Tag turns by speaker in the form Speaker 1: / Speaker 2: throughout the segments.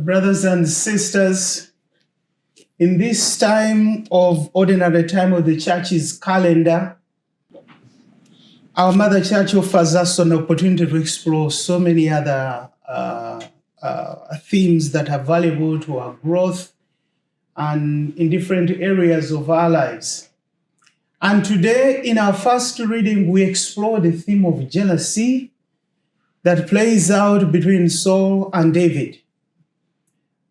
Speaker 1: Brothers and sisters, in this time of ordinary time of the church's calendar, our Mother Church offers us an opportunity to explore so many other themes that are valuable to our growth and in different areas of our lives. And today, in our first reading, we explore the theme of jealousy that plays out between Saul and David.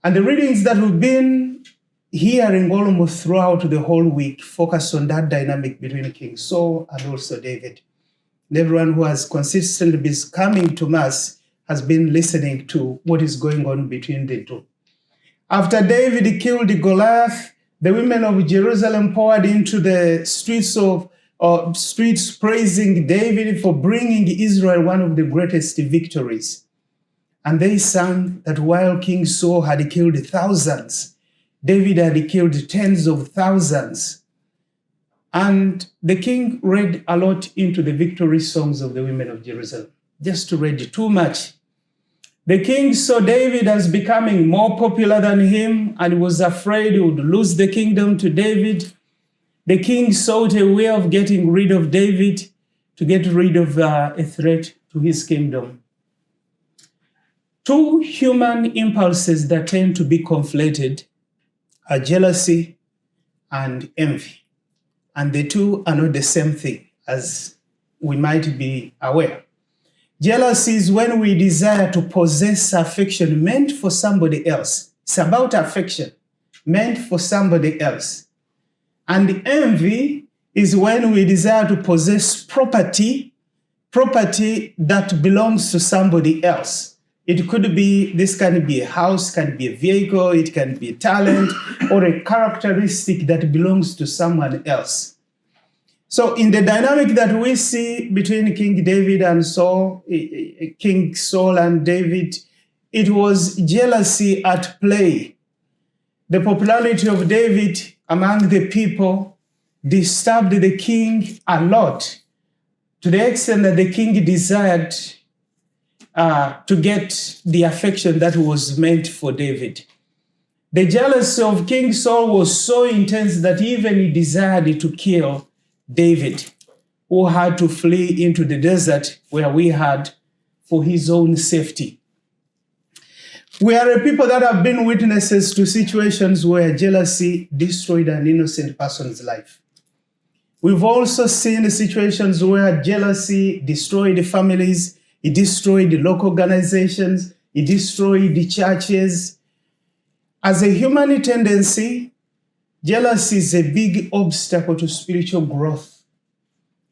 Speaker 1: And the readings that we've been hearing almost throughout the whole week focus on that dynamic between King Saul and also David. And everyone who has consistently been coming to Mass has been listening to what is going on between the two. After David killed Goliath, the women of Jerusalem poured into the streets praising David for bringing Israel one of the greatest victories. And they sang that while King Saul had killed thousands, David had killed tens of thousands. And the king read a lot into the victory songs of the women of Jerusalem, just to read too much. The king saw David as becoming more popular than him and was afraid he would lose the kingdom to David. The king sought a way of getting rid of David to get rid of a threat to his kingdom. Two human impulses that tend to be conflated are jealousy and envy. And the two are not the same thing, as we might be aware. Jealousy is when we desire to possess affection meant for somebody else. It's about affection meant for somebody else. And envy is when we desire to possess property that belongs to somebody else. It could be, this can be a house, can be a vehicle, it can be a talent, or a characteristic that belongs to someone else. So in the dynamic that we see between King David and Saul, King Saul and David, it was jealousy at play. The popularity of David among the people disturbed the king a lot, to the extent that the king desired to get the affection that was meant for David. The jealousy of King Saul was so intense that even he desired to kill David, who had to flee into the desert where we had for his own safety. We are a people that have been witnesses to situations where jealousy destroyed an innocent person's life. We've also seen situations where jealousy destroyed families, it destroyed local organizations, it destroyed the churches. As a human tendency, jealousy is a big obstacle to spiritual growth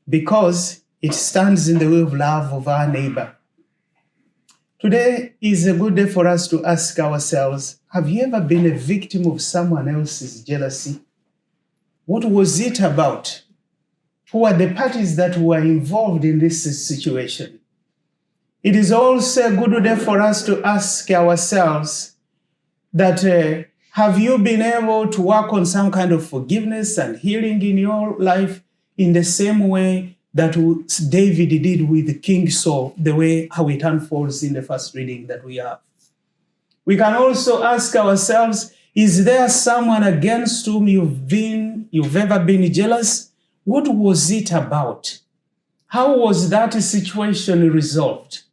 Speaker 1: because it stands in the way of love of our neighbor. Today is a good day for us to ask ourselves, have you ever been a victim of someone else's jealousy? What was it about? Who are the parties that were involved in this situation? It is also a good day for us to ask ourselves that have you been able to work on some kind of forgiveness and healing in your life in the same way that David did with King Saul, the way how it unfolds in the first reading that we have. We can also ask ourselves, is there someone against whom you've ever been jealous? What was it about? How was that situation resolved?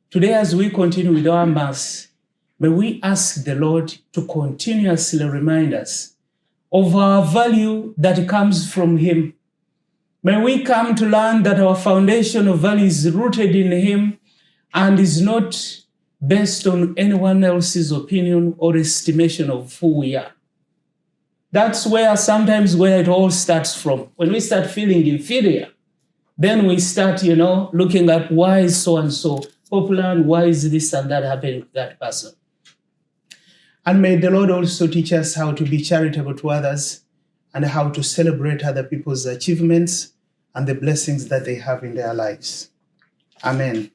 Speaker 1: Today, as we continue with our Mass, may we ask the Lord to continuously remind us of our value that comes from Him. May we come to learn that our foundation of value is rooted in Him and is not based on anyone else's opinion or estimation of who we are. That's where it all starts from. When we start feeling inferior, then we start, looking at why is so-and-so popular and why is this and that happening to that person. And may the Lord also teach us how to be charitable to others and how to celebrate other people's achievements and the blessings that they have in their lives. Amen.